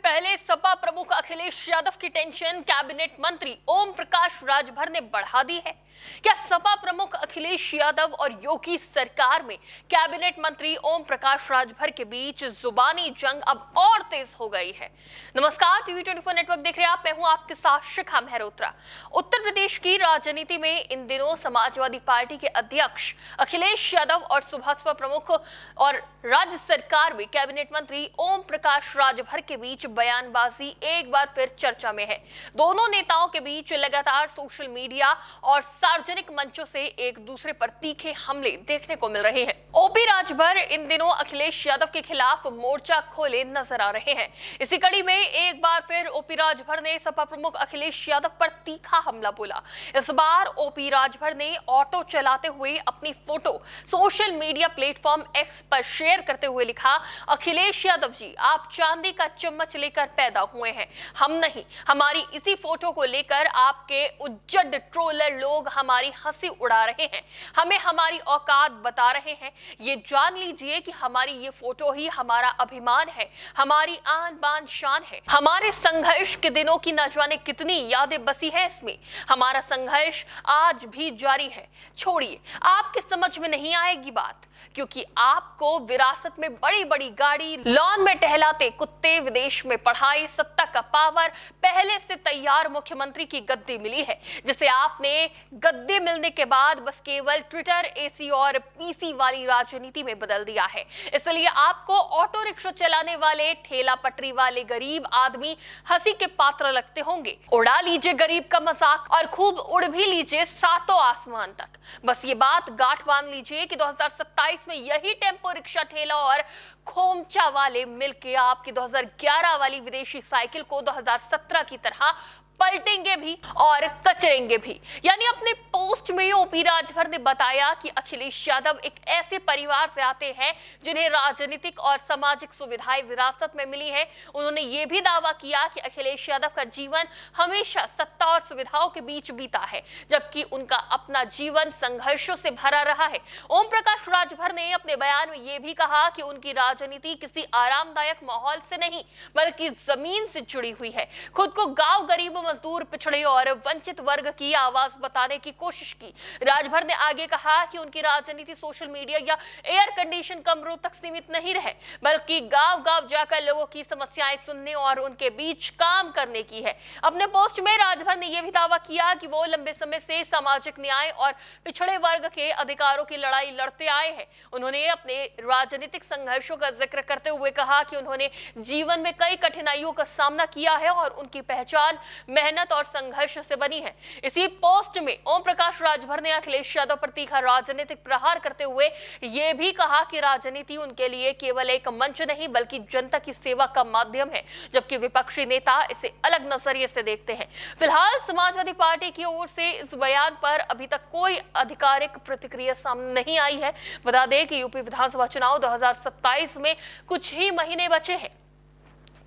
पहले सपा प्रमुख अखिलेश यादव की टेंशन कैबिनेट मंत्री ओम प्रकाश राजभर ने बढ़ा दी है। क्या सपा प्रमुख अखिलेश यादव और योगी सरकार में कैबिनेट मंत्री ओम प्रकाश राजभर के बीच जुबानी जंग अब और तेज हो गई है? नमस्कार, टीवी 24 नेटवर्क देख रहे हैं आप। मैं हूं आपके साथ शिखा मेहरोत्रा। उत्तर प्रदेश की राजनीति में इन दिनों समाजवादी पार्टी के अध्यक्ष अखिलेश यादव और सुभाषपा प्रमुख और राज्य सरकार में कैबिनेट मंत्री ओम प्रकाश राजभर के बीच बयानबाजी एक बार फिर चर्चा में है। दोनों नेताओं के बीच लगातार सोशल मीडिया और सार्वजनिक मंचों से एक दूसरे पर तीखे हमले देखने को मिल रहे हैं। ओपी राजभर इन दिनों अखिलेश यादव के खिलाफ मोर्चा खोले नजर आ रहे हैं। इसी कड़ी में एक बार फिर ओपी राजभर ने सपा प्रमुख अखिलेश यादव पर तीखा हमला बोला। इस बार ओपी राजभर ने ऑटो चलाते हुए अपनी photo social media platform x पर शेयर करते हुए लिखा, अखिलेश यादव जी, आप चांदी का चम्मच लेकर पैदा हुए हैं, हम नहीं। हमारी इसी फोटो को लेकर आपके उज्जड ट्रोलर लोग हमारी हंसी उड़ा रहे हैं, हमें हमारी औकात बता रहे हैं। ये जान लीजिए कि हमारी ये फोटो ही हमारा अभिमान है, हमारी आन बान शान है। हमारे संघर्ष के दिनों की न जाने कितनी यादें बसी है इसमें। हमारा संघर्ष आज भी जारी है। छोड़िए, आपके समझ में नहीं आएगी बात, क्योंकि आपको विरासत में बड़ी बड़ी गाड़ी, लॉन में टहलाते कुत्ते, विदेश में पढ़ाई, सत्ता का पावर, पहले से तैयार मुख्यमंत्री की गद्दी मिली है, जिसे आपने गद्दी मिलने के बाद बस केवल ट्विटर, एसी और पीसी वाली राजनीति में बदल दिया है। इसलिए आपको ऑटो रिक्शा चलाने वाले, ठेला पटरी वाले गरीब आदमी हंसी के पात्र लगते होंगे। उड़ा लीजिए गरीब का मजाक और खूब उड़ भी लीजिए सातों आसमान तक। बस ये बात गांठ बांध लीजिए कि 2027 में यही टेम्पो रिक्शा, ठेला और खोमचा वाले मिलके आपकी 2011 वाली विदेशी साइकिल को 2017 की तरह पलटेंगे भी और कचरेंगे भी। यानी अपने पोस्ट में ओपी राजभर ने बताया कि अखिलेश यादव एक ऐसे परिवार से आते हैं जिन्हें राजनीतिक और सामाजिक सुविधाएं विरासत में मिली है। उन्होंने ये भी दावा किया कि अखिलेश यादव का जीवन हमेशा सत्ता और सुविधाओं के बीच बीता है, जबकि उनका अपना जीवन संघर्षों से भरा रहा है। ओम प्रकाश राजभर ने अपने बयान में यह भी कहा कि उनकी राजनीति किसी आरामदायक माहौल से नहीं, बल्कि जमीन से जुड़ी हुई है। खुद को गांव, गरीब, मजदूर, पिछड़े और वंचित वर्ग की आवाज बताने की कोशिश की। राजभर ने आगे कहा कि उनकी राजनीति सोशल मीडिया या एयर कंडीशन कमरों तक सीमित नहीं रहे, बल्कि गांव-गांव जाकर लोगों की समस्याएं सुनने और उनके बीच काम करने की है। अपने पोस्ट में राजभर ने यह भी दावा किया कि वो लंबे समय से सामाजिक न्याय और पिछड़े वर्ग के अधिकारों की लड़ाई लड़ते आए हैं। उन्होंने अपने राजनीतिक संघर्षों का जिक्र करते हुए कहा कि उन्होंने जीवन में कई कठिनाइयों का सामना किया है और उनकी पहचान मेहनत और संघर्ष से बनी है। इसी पोस्ट में ओम प्रकाश राजभर ने अखिलेश यादव पर तीखा राजनीतिक प्रहार करते हुए यह भी कहा कि राजनीति उनके लिए केवल एक मंच नहीं, बल्कि जनता की सेवा का माध्यम है, जबकि विपक्षी नेता इसे अलग नजरिए से देखते हैं। फिलहाल समाजवादी पार्टी की ओर से इस बयान पर अभी तक कोई आधिकारिक प्रतिक्रिया सामने नहीं आई है। बता दें कि यूपी विधानसभा चुनाव 2027 में कुछ ही महीने बचे हैं।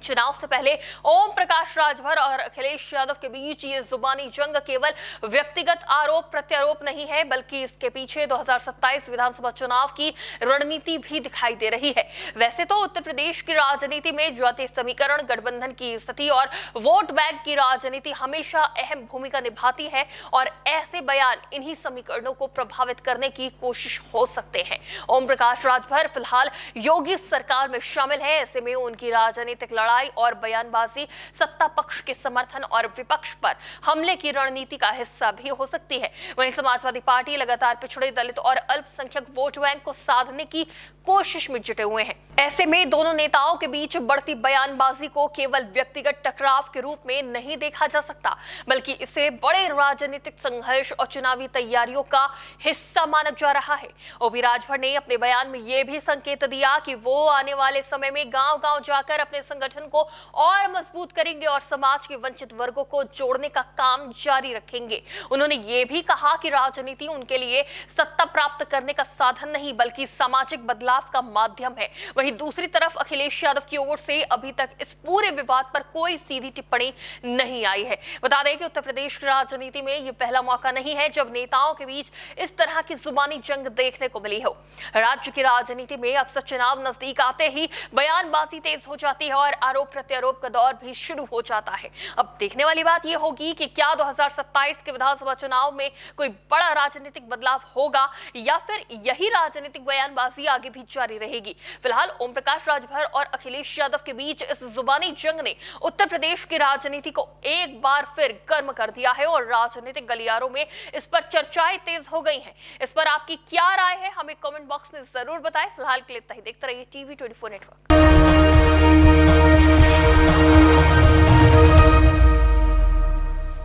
चुनाव से पहले ओम प्रकाश राजभर और अखिलेश यादव के बीच ये जुबानी जंग केवल व्यक्तिगत आरोप प्रत्यारोप नहीं है, बल्कि इसके पीछे 2027 विधानसभा चुनाव की रणनीति भी दिखाई दे रही है। वैसे तो उत्तर प्रदेश की राजनीति में जातीय समीकरण, गठबंधन की स्थिति और वोट बैंक की राजनीति हमेशा अहम भूमिका निभाती है और ऐसे बयान इन्हीं समीकरणों को प्रभावित करने की कोशिश हो सकते हैं। ओम प्रकाश राजभर फिलहाल योगी सरकार में शामिल है। ऐसे में उनकी राजनीतिक लड़ाई और बयानबाजी सत्ता पक्ष के समर्थन और विपक्ष पर हमले की रणनीति का हिस्सा भी हो सकती है। वहीं समाजवादी पार्टी लगातार पिछड़े, दलित और अल्पसंख्यक वोट बैंक को साधने की कोशिश में जुटे हुए हैं। ऐसे में दोनों नेताओं के बीच बढ़ती बयानबाजी को केवल व्यक्तिगत टकराव के रूप में नहीं देखा जा सकता, बल्कि इसे बड़े राजनीतिक संघर्ष और चुनावी तैयारियों का हिस्सा माना जा रहा है। ओपी राजभर ने अपने बयान में यह भी संकेत दिया कि वो आने वाले समय में गांव-गांव जाकर अपने संगठन को और मजबूत करेंगे और समाज के वंचित वर्गों को जोड़ने का काम जारी रखेंगे। उन्होंने ये भी कहा कि राजनीति उनके लिए सत्ता प्राप्त करने का साधन नहीं, बल्कि सामाजिक बदलाव का माध्यम है। वहीं दूसरी तरफ अखिलेश यादव की ओर से अभी तक इस पूरे विवाद पर कोई सीधी टिप्पणी नहीं आई है। बता दें कि उत्तर प्रदेश की राजनीति में यह पहला मौका नहीं है जब नेताओं के बीच इस तरह की जुबानी जंग देखने को मिली हो। राज्य की राजनीति में अक्सर चुनाव नजदीक आते ही बयानबाजी तेज हो जाती है और आरोप प्रत्यारोप का दौर भी शुरू हो जाता है। अब देखने वाली बात यह होगी कि क्या 2027 के विधानसभा चुनाव में कोई बड़ा राजनीतिक बदलाव होगा या फिर यही राजनीतिक बयानबाजी आगे भी जारी रहेगी। फिलहाल ओम प्रकाश राजभर और अखिलेश यादव के बीच इस जुबानी जंग ने उत्तर प्रदेश की राजनीति को एक बार फिर गर्म कर दिया है और राजनीतिक गलियारों में इस पर चर्चाएं तेज हो गई हैं। इस पर आपकी क्या राय है, हमें कमेंट बॉक्स में जरूर बताएं। फिलहाल के लिए इतना ही। देखते रहिए TV24 नेटवर्क।